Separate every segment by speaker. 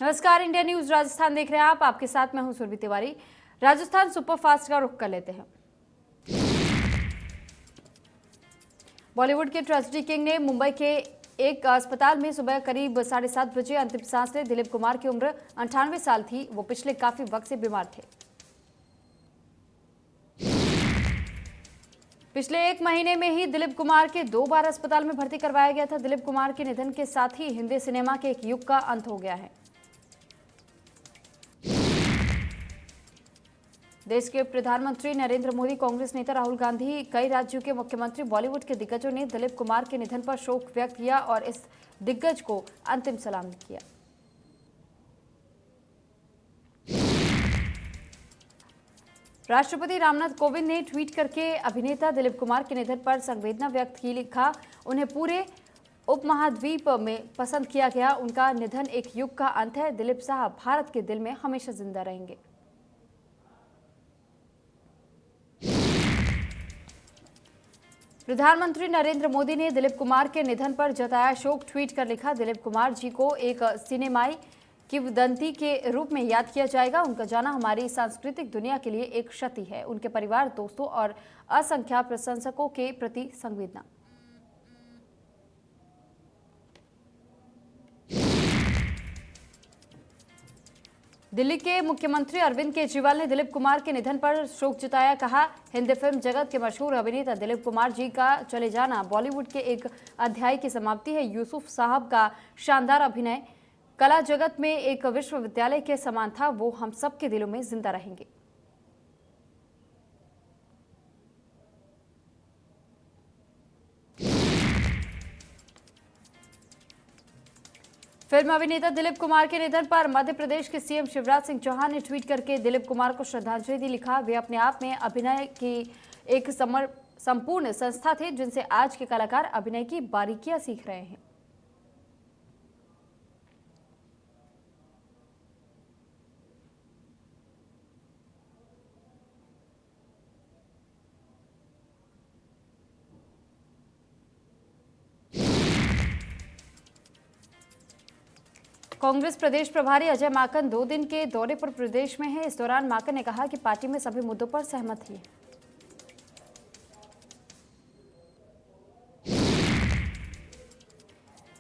Speaker 1: नमस्कार, India news Rajasthan देख रहे हैं आप। आपके साथ मैं हूं सुरभि तिवारी। राजस्थान सुपरफास्ट का रुख कर लेते हैं। बॉलीवुड के ट्रेजेडी किंग ने मुंबई के एक अस्पताल में सुबह करीब 7:30 बजे अंतिम सांस ली। दिलीप कुमार की उम्र 98 साल थी। वो पिछले काफी वक्त से बीमार थे। पिछले एक महीने में ही दिलीप कुमार के 2 बार अस्पताल में भर्ती करवाया गया था। दिलीप कुमार के निधन के साथ ही हिंदी सिनेमा के एक युग का अंत हो गया है। देश के प्रधानमंत्री नरेंद्र मोदी, कांग्रेस नेता राहुल गांधी, कई राज्यों के मुख्यमंत्री, बॉलीवुड के दिग्गजों ने दिलीप कुमार के निधन पर शोक व्यक्त किया और इस दिग्गज को अंतिम सलाम किया। राष्ट्रपति रामनाथ कोविंद ने ट्वीट करके अभिनेता दिलीप कुमार के निधन पर संवेदना व्यक्त की। लिखा, उन्हें पूरे उपमहाद्वीप में पसंद किया गया। उनका निधन एक युग का अंत है। दिलीप साहब भारत के दिल में हमेशा जिंदा रहेंगे। प्रधानमंत्री नरेंद्र मोदी ने दिलीप कुमार के निधन पर जताया शोक। ट्वीट कर लिखा, दिलीप कुमार जी को एक सिनेमाई किंवदंती के रूप में याद किया जाएगा। उनका जाना हमारी सांस्कृतिक दुनिया के लिए एक क्षति है। उनके परिवार, दोस्तों और असंख्य प्रशंसकों के प्रति संवेदना। दिल्ली के मुख्यमंत्री अरविंद केजरीवाल ने दिलीप कुमार के निधन पर शोक जताया। कहा, हिंदी फिल्म जगत के मशहूर अभिनेता दिलीप कुमार जी का चले जाना बॉलीवुड के एक अध्याय की समाप्ति है। यूसुफ साहब का शानदार अभिनय कला जगत में एक विश्वविद्यालय के समान था। वो हम सबके दिलों में जिंदा रहेंगे। फिल्म अभिनेता दिलीप कुमार के निधन पर मध्य प्रदेश के सीएम शिवराज सिंह चौहान ने ट्वीट करके दिलीप कुमार को श्रद्धांजलि दी। लिखा, वे अपने आप में अभिनय की एक संपूर्ण संस्था थे, जिनसे आज के कलाकार अभिनय की बारीकियां सीख रहे हैं। कांग्रेस प्रदेश प्रभारी अजय माकन 2 दिन के दौरे पर प्रदेश में हैं। इस दौरान माकन ने कहा कि पार्टी में सभी मुद्दों पर सहमत है।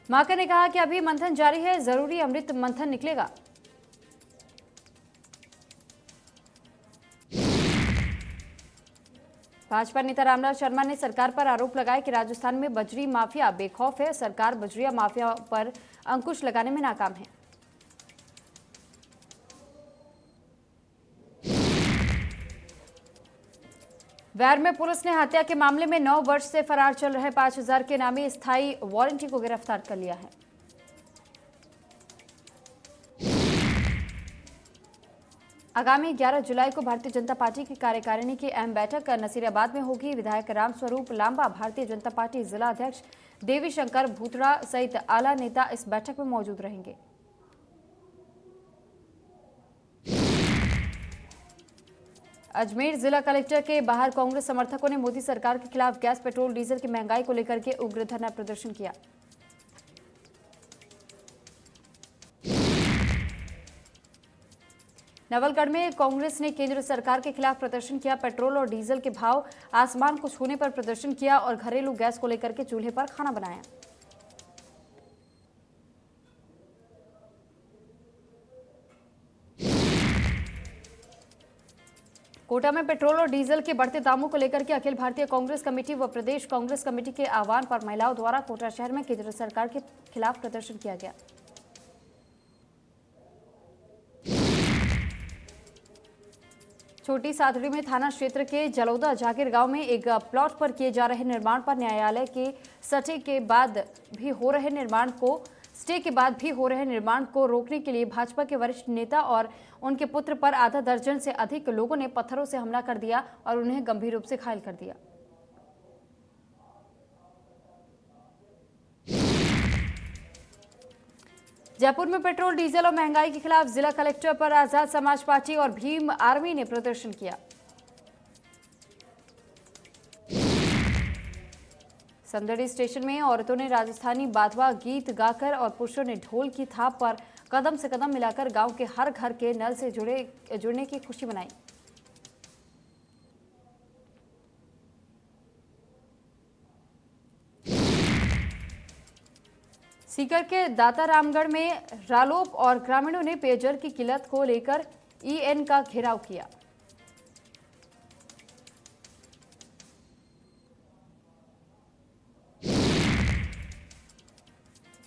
Speaker 1: माकन ने कहा कि अभी मंथन जारी है, जरूरी अमृत मंथन निकलेगा। भाजपा नेता रामलाल शर्मा ने सरकार पर आरोप लगाया कि राजस्थान में बजरी माफिया बेखौफ है। सरकार बजरिया माफिया पर अंकुश लगाने में नाकाम है। वैर में पुलिस ने हत्या के मामले में 9 वर्ष से फरार चल रहे 5000 के नामी स्थायी वारंटी को गिरफ्तार कर लिया है। आगामी 11 जुलाई को भारतीय जनता पार्टी की कार्यकारिणी की अहम बैठक नसीराबाद में होगी। विधायक रामस्वरूप लांबा, भारतीय जनता पार्टी जिला अध्यक्ष देवी शंकर भूतड़ा सहित आला नेता इस बैठक में मौजूद रहेंगे। अजमेर जिला कलेक्टर के बाहर कांग्रेस समर्थकों ने मोदी सरकार के खिलाफ गैस, पेट्रोल, डीजल की महंगाई को लेकर के उग्र धरना प्रदर्शन किया। नवलगढ़ में कांग्रेस ने केंद्र सरकार के खिलाफ प्रदर्शन किया। पेट्रोल और डीजल के भाव आसमान को छूने पर प्रदर्शन किया और घरेलू गैस को लेकर के चूल्हे पर खाना बनाया। कोटा में पेट्रोल और डीजल के बढ़ते दामों को लेकर के अखिल भारतीय कांग्रेस कमेटी व प्रदेश कांग्रेस कमेटी के आह्वान पर महिलाओं द्वारा कोटा शहर में केंद्र सरकार के खिलाफ प्रदर्शन किया गया। छोटी सादड़ी में थाना क्षेत्र के जलौदा जागीर गांव में एक प्लॉट पर किए जा रहे निर्माण पर न्यायालय के स्टे के बाद भी हो रहे निर्माण को रोकने के लिए भाजपा के वरिष्ठ नेता और उनके पुत्र पर आधा दर्जन से अधिक लोगों ने पत्थरों से हमला कर दिया और उन्हें गंभीर रूप से घायल कर दिया। जयपुर में पेट्रोल, डीजल और महंगाई के खिलाफ जिला कलेक्टर पर आजाद समाज पार्टी और भीम आर्मी ने प्रदर्शन किया। संदड़ी स्टेशन में औरतों ने राजस्थानी बाधवा गीत गाकर और पुरुषों ने ढोल की थाप पर कदम से कदम मिलाकर गांव के हर घर के नल से जुड़ने की खुशी मनाई। सीकर के दातारामगढ़ में रालोप और ग्रामीणों ने पेयजल की किल्लत को लेकर ईएन का घेराव किया।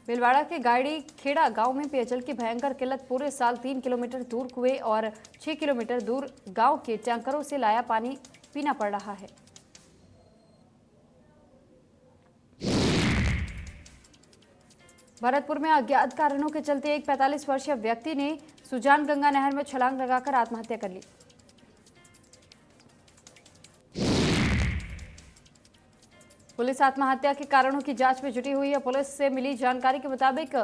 Speaker 1: भिलवाड़ा के गाड़ी खेड़ा गांव में पेयजल की भयंकर किल्लत। पूरे साल 3 किलोमीटर दूर कुएं और 6 किलोमीटर दूर गांव के टैंकरों से लाया पानी पीना पड़ रहा है। भरतपुर में अज्ञात कारणों के चलते एक 45 वर्षीय व्यक्ति ने सुजान गंगा नहर में छलांग लगाकर आत्महत्या कर ली। पुलिस आत्महत्या के कारणों की जांच में जुटी हुई है। पुलिस से मिली जानकारी के मुताबिक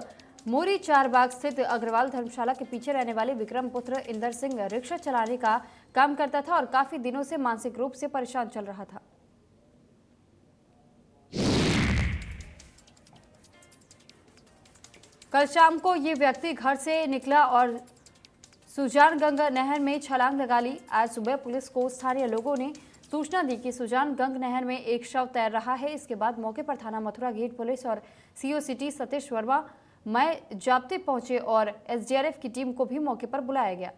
Speaker 1: मोरी चारबाग स्थित अग्रवाल धर्मशाला के पीछे रहने वाले विक्रम पुत्र इंदर सिंह रिक्शा चलाने का काम करता था और काफी दिनों से मानसिक रूप से परेशान चल रहा था। कल शाम को ये व्यक्ति घर से निकला और सुजान गंगा नहर में छलांग लगा ली। आज सुबह पुलिस को स्थानीय लोगों ने सूचना दी कि सुजान गंग नहर में एक शव तैर रहा है। इसके बाद मौके पर थाना मथुरा गेट पुलिस और सीओ सिटी सतीश वर्मा मय जाब्ते पहुंचे और एसडीआरएफ की टीम को भी मौके पर बुलाया गया।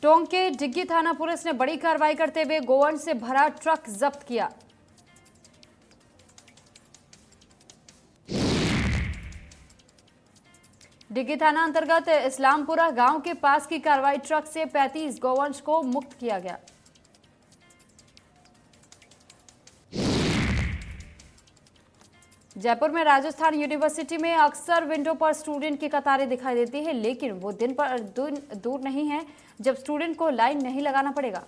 Speaker 1: टोंक के डिग्गी थाना पुलिस ने बड़ी कार्रवाई करते हुए गोवंश से भरा ट्रक जब्त किया। डिग्गी थाना अंतर्गत इस्लामपुरा गांव के पास की कार्रवाई ट्रक से 35 गोवंश को मुक्त किया गया। जयपुर में राजस्थान यूनिवर्सिटी में अक्सर विंडो पर स्टूडेंट की कतारें दिखाई देती है, लेकिन वो दिन पर दूर नहीं है जब स्टूडेंट को लाइन नहीं लगाना पड़ेगा।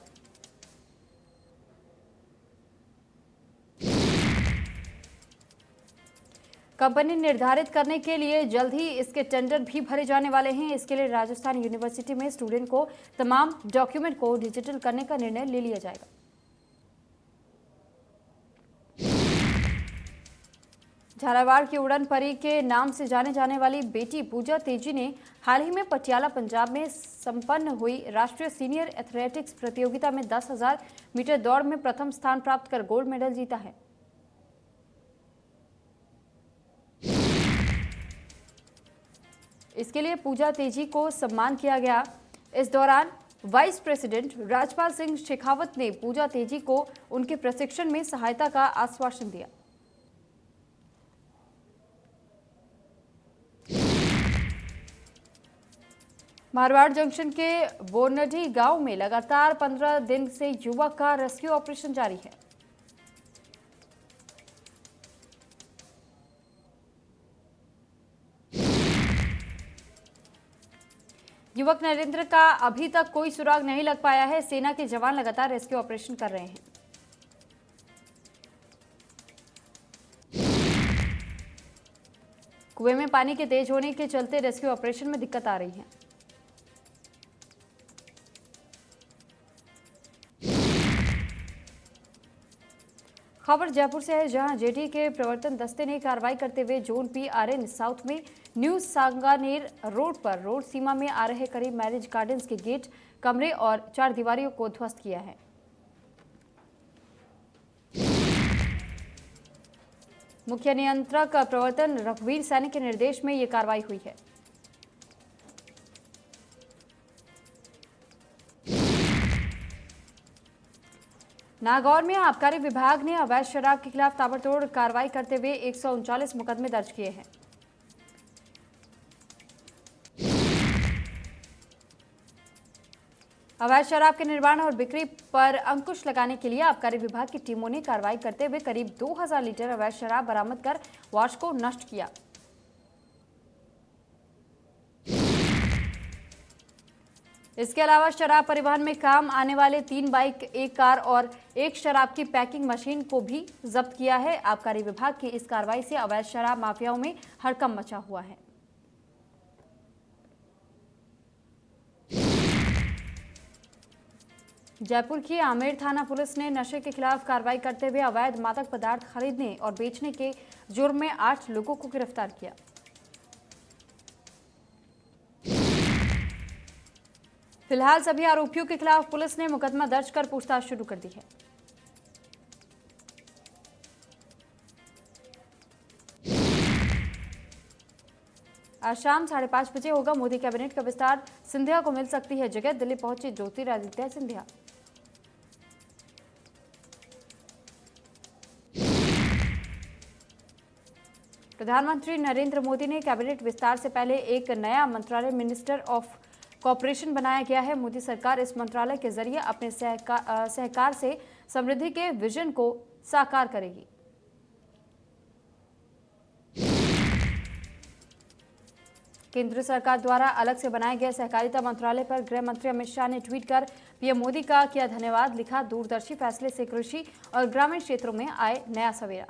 Speaker 1: कंपनी निर्धारित करने के लिए जल्द ही इसके टेंडर भी भरे जाने वाले हैं। इसके लिए राजस्थान यूनिवर्सिटी में स्टूडेंट को तमाम डॉक्यूमेंट को डिजिटल करने का निर्णय ले लिया जाएगा। झालावाड़ की उड़न परी के नाम से जाने जाने वाली बेटी पूजा तेजी ने हाल ही में पटियाला पंजाब में संपन्न हुई राष्ट्रीय सीनियर एथलेटिक्स प्रतियोगिता में 10,000 मीटर दौड़ में प्रथम स्थान प्राप्त कर गोल्ड मेडल जीता है। इसके लिए पूजा तेजी को सम्मान किया गया। इस दौरान वाइस प्रेसिडेंट राजपाल सिंह शेखावत ने पूजा तेजी को उनके प्रशिक्षण में सहायता का आश्वासन दिया। मारवाड़ जंक्शन के बोरनडी गांव में लगातार 15 दिन से युवक का रेस्क्यू ऑपरेशन जारी है। युवक नरेंद्र का अभी तक कोई सुराग नहीं लग पाया है। सेना के जवान लगातार रेस्क्यू ऑपरेशन कर रहे हैं। कुएं में पानी के तेज होने के चलते रेस्क्यू ऑपरेशन में दिक्कत आ रही है। खबर जयपुर से है, जहां जेटी के प्रवर्तन दस्ते ने कार्रवाई करते हुए जोन PRN साउथ में न्यू सांगानेर रोड पर रोड सीमा में आ रहे करीब मैरिज गार्डन्स के गेट, कमरे और 4 दीवारियों को ध्वस्त किया है। मुख्य नियंत्रक प्रवर्तन रघुवीर सैनी के निर्देश में यह कार्रवाई हुई है। नागौर में आबकारी विभाग ने अवैध शराब के खिलाफ ताबड़तोड़ कार्रवाई करते हुए 139 मुकदमे दर्ज किए हैं। अवैध शराब के निर्माण और बिक्री पर अंकुश लगाने के लिए आबकारी विभाग की टीमों ने कार्रवाई करते हुए करीब 2000 लीटर अवैध शराब बरामद कर वाश को नष्ट किया। इसके अलावा शराब परिवहन में काम आने वाले 3 बाइक, 1 कार और 1 शराब की पैकिंग मशीन को भी जब्त किया है। आबकारी विभाग की इस कार्रवाई से अवैध शराब माफियाओं में हड़कंप मचा हुआ है। जयपुर की आमेर थाना पुलिस ने नशे के खिलाफ कार्रवाई करते हुए अवैध मादक पदार्थ खरीदने और बेचने के जुर्म में 8 लोगों को गिरफ्तार किया। फिलहाल सभी आरोपियों के खिलाफ पुलिस ने मुकदमा दर्ज कर पूछताछ शुरू कर दी है। आज शाम 5:30 बजे होगा मोदी कैबिनेट का विस्तार। सिंधिया को मिल सकती है जगह, दिल्ली पहुंचे ज्योतिरादित्य सिंधिया। प्रधानमंत्री नरेंद्र मोदी ने कैबिनेट विस्तार से पहले एक नया मंत्रालय मिनिस्टर ऑफ कॉर्पोरेशन बनाया गया है। मोदी सरकार इस मंत्रालय के जरिए अपने सहकार से समृद्धि के विजन को साकार करेगी। केंद्र सरकार द्वारा अलग से बनाए गए सहकारिता मंत्रालय पर गृह मंत्री अमित शाह ने ट्वीट कर पीएम मोदी का किया धन्यवाद। लिखा, दूरदर्शी फैसले से कृषि और ग्रामीण क्षेत्रों में आए नया सवेरा।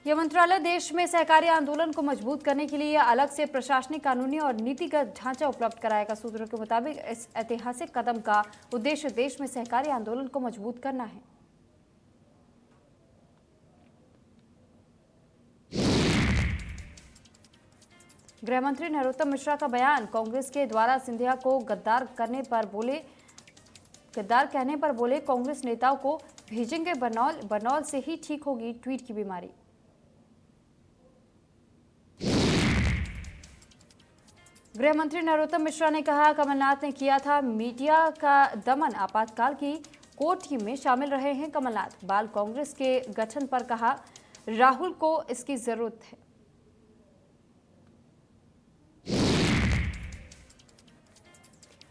Speaker 1: यह मंत्रालय देश में सहकारी आंदोलन को मजबूत करने के लिए अलग से प्रशासनिक, कानूनी और नीतिगत ढांचा उपलब्ध कराएगा। सूत्रों के मुताबिक इस ऐतिहासिक कदम का उद्देश्य देश में सहकारी आंदोलन को मजबूत करना है। गृह मंत्री नरोत्तम मिश्रा का बयान, कांग्रेस के द्वारा सिंधिया को गद्दार कहने पर बोले कांग्रेस नेताओं को भेजेंगे बरनौल से ही ठीक होगी ट्वीट की बीमारी। गृह मंत्री नरोत्तम मिश्रा ने कहा, कमलनाथ ने किया था मीडिया का दमन, आपातकाल की कोर टीम में शामिल रहे हैं कमलनाथ। बाल कांग्रेस के गठन पर कहा, राहुल को इसकी जरूरत है।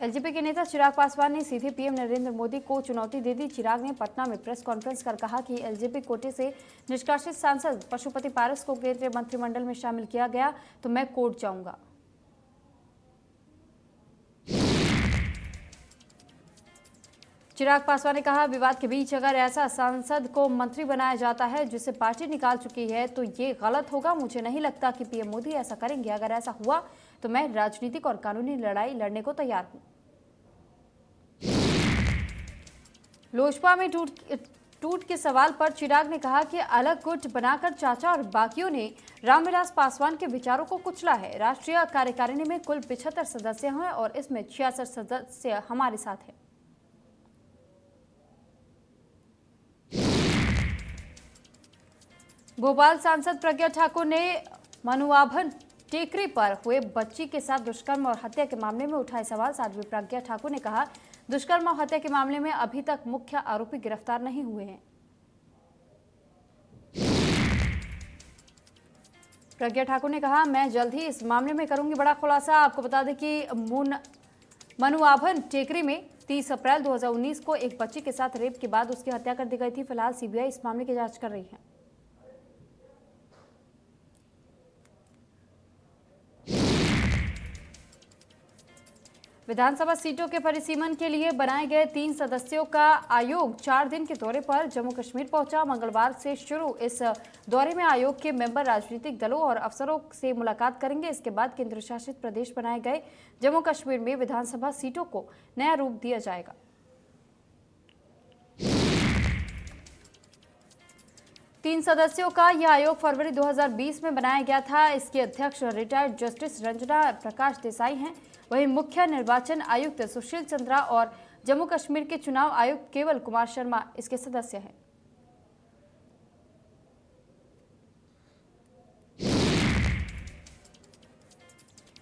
Speaker 1: एलजेपी के नेता चिराग पासवान ने सीधे पीएम नरेंद्र मोदी को चुनौती दे दी। चिराग ने पटना में प्रेस कॉन्फ्रेंस कर कहा कि एलजेपी कोटे से निष्कासित सांसद पशुपति पारस को केंद्रीय मंत्रिमंडल में शामिल किया गया तो मैं कोर्ट जाऊंगा। चिराग पासवान ने कहा, विवाद के बीच अगर ऐसा सांसद को मंत्री बनाया जाता है जिसे पार्टी निकाल चुकी है तो ये गलत होगा। मुझे नहीं लगता कि पीएम मोदी ऐसा करेंगे। अगर ऐसा हुआ तो मैं राजनीतिक और कानूनी लड़ाई लड़ने को तैयार हूं। लोजपा में टूट के सवाल पर चिराग ने कहा कि अलग गुट बनाकर चाचा और बाकियों ने रामविलास पासवान के विचारों को कुचला है। राष्ट्रीय कार्यकारिणी में कुल 75 सदस्य हैं और इसमें 66 सदस्य हमारे साथ हैं। भोपाल सांसद प्रज्ञा ठाकुर ने मनुआभन टेकरी पर हुए बच्ची के साथ दुष्कर्म और हत्या के मामले में उठाए सवाल। साध्वी प्रज्ञा ठाकुर ने कहा, दुष्कर्म और हत्या के मामले में अभी तक मुख्य आरोपी गिरफ्तार नहीं हुए हैं। प्रज्ञा ठाकुर ने कहा, मैं जल्द ही इस मामले में करूंगी बड़ा खुलासा। आपको बता दें कि मनुआभन टेकरी में 30 अप्रैल 2019 को एक बच्ची के साथ रेप के बाद उसकी हत्या कर दी गई थी। फिलहाल सीबीआई इस मामले की जांच कर रही है। विधानसभा सीटों के परिसीमन के लिए बनाए गए 3 सदस्यों का आयोग 4 दिन के दौरे पर जम्मू कश्मीर पहुंचा। मंगलवार से शुरू इस दौरे में आयोग के मेंबर राजनीतिक दलों और अफसरों से मुलाकात करेंगे। इसके बाद केंद्र शासित प्रदेश बनाए गए जम्मू कश्मीर में विधानसभा सीटों को नया रूप दिया जाएगा। तीन सदस्यों का यह आयोग फरवरी 2020 में बनाया गया था। इसके अध्यक्ष रिटायर्ड जस्टिस रंजना प्रकाश देसाई हैं। वहीं मुख्य निर्वाचन आयुक्त सुशील चंद्रा और जम्मू कश्मीर के चुनाव आयुक्त केवल कुमार शर्मा इसके सदस्य हैं।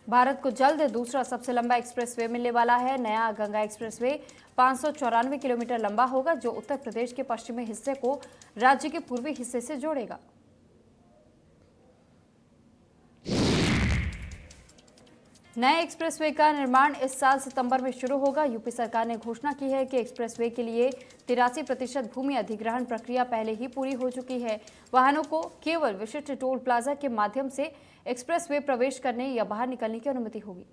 Speaker 1: भारत को जल्द दूसरा सबसे लंबा एक्सप्रेसवे मिलने वाला है। नया गंगा एक्सप्रेसवे 594 किलोमीटर लंबा होगा, जो उत्तर प्रदेश के पश्चिमी हिस्से को राज्य के पूर्वी हिस्से से जोड़ेगा। नए एक्सप्रेसवे का निर्माण इस साल सितंबर में शुरू होगा। यूपी सरकार ने घोषणा की है कि एक्सप्रेसवे के लिए 83% भूमि अधिग्रहण प्रक्रिया पहले ही पूरी हो चुकी है। वाहनों को केवल विशिष्ट टोल प्लाजा के माध्यम से एक्सप्रेसवे प्रवेश करने या बाहर निकलने की अनुमति होगी।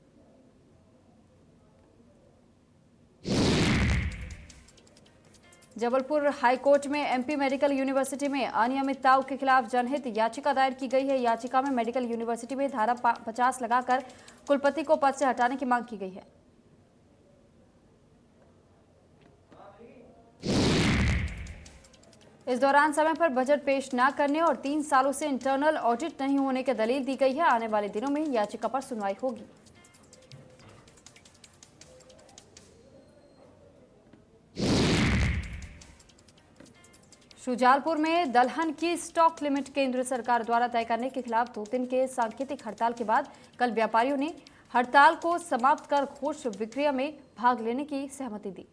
Speaker 1: जबलपुर हाईकोर्ट में एमपी मेडिकल यूनिवर्सिटी में अनियमितताओं के खिलाफ जनहित याचिका दायर की गई है। याचिका में मेडिकल यूनिवर्सिटी में धारा 50 लगाकर कुलपति को पद से हटाने की मांग की गई है। इस दौरान समय पर बजट पेश न करने और 3 सालों से इंटरनल ऑडिट नहीं होने की दलील दी गई है। आने वाले दिनों में याचिका पर सुनवाई होगी। शुजालपुर में दलहन की स्टॉक लिमिट केंद्र सरकार द्वारा तय करने के खिलाफ 2 दिन के सांकेतिक हड़ताल के बाद कल व्यापारियों ने हड़ताल को समाप्त कर घोष विक्रिया में भाग लेने की सहमति दी।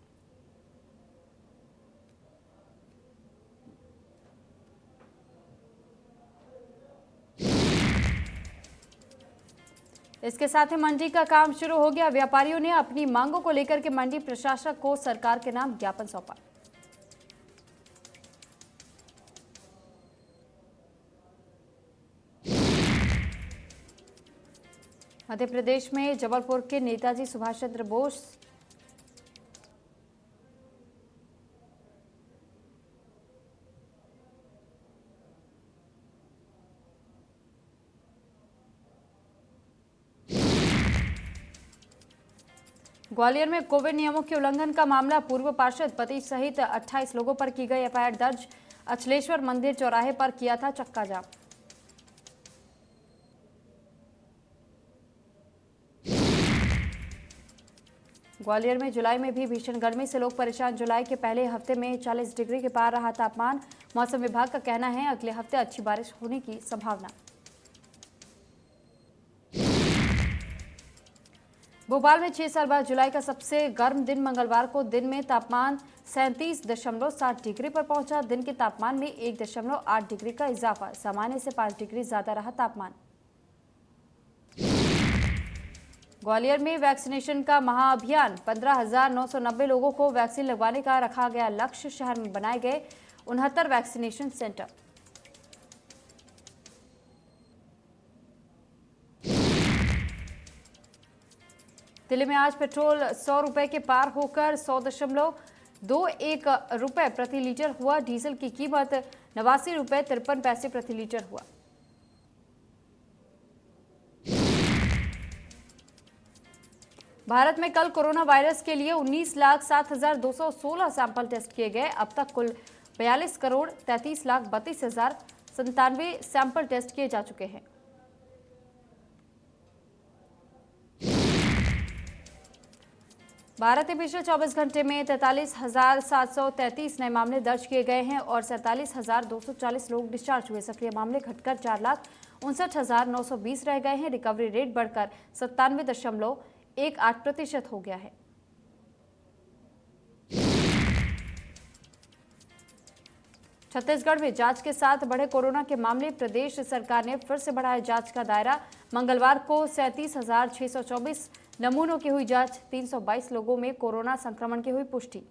Speaker 1: इसके साथ ही मंडी का काम शुरू हो गया। व्यापारियों ने अपनी मांगों को लेकर के मंडी प्रशासक को सरकार के नाम ज्ञापन सौंपा। मध्य प्रदेश में जबलपुर के नेताजी सुभाष चंद्र बोस ग्वालियर में कोविड नियमों के उल्लंघन का मामला, पूर्व पार्षद पति सहित 28 लोगों पर की गई एफआईआर दर्ज। अचलेश्वर मंदिर चौराहे पर किया था चक्का जाम। ग्वालियर में जुलाई में भी भीषण गर्मी से लोग परेशान। जुलाई के पहले हफ्ते में 40 डिग्री के पार रहा तापमान। मौसम विभाग का कहना है अगले हफ्ते अच्छी बारिश होने की संभावना। भोपाल में 6 साल बाद जुलाई का सबसे गर्म दिन मंगलवार को दिन में तापमान 37.7 डिग्री पर पहुंचा। दिन के तापमान में 1.8 डिग्री का इजाफा, सामान्य से 5 डिग्री ज्यादा रहा तापमान। ग्वालियर में वैक्सीनेशन का महाअभियान, 15,990 लोगों को वैक्सीन लगवाने का रखा गया लक्ष्य। शहर में बनाए गए 69 वैक्सीनेशन सेंटर। दिल्ली में आज पेट्रोल 100 रुपए के पार होकर 100.21 रुपए प्रति लीटर हुआ। डीजल की कीमत 89 रुपए 53 पैसे प्रति लीटर हुआ। भारत में कल कोरोना वायरस के लिए 19,07,216 सैंपल टेस्ट किए गए। अब तक कुल 42,33,32,097 सैंपल टेस्ट किए जा चुके हैं। भारत में पिछले 24 घंटे में 43,733 नए मामले दर्ज किए गए हैं और 47,240 लोग डिस्चार्ज हुए। सक्रिय मामले घटकर 4,59,920 रह गए हैं। रिकवरी रेट बढ़कर 97.18% हो गया है। छत्तीसगढ़ में जांच के साथ बढ़े कोरोना के मामले। प्रदेश सरकार ने फिर से बढ़ाया जांच का दायरा। मंगलवार को 37,624 नमूनों की हुई जांच। 322 लोगों में कोरोना संक्रमण की हुई पुष्टि।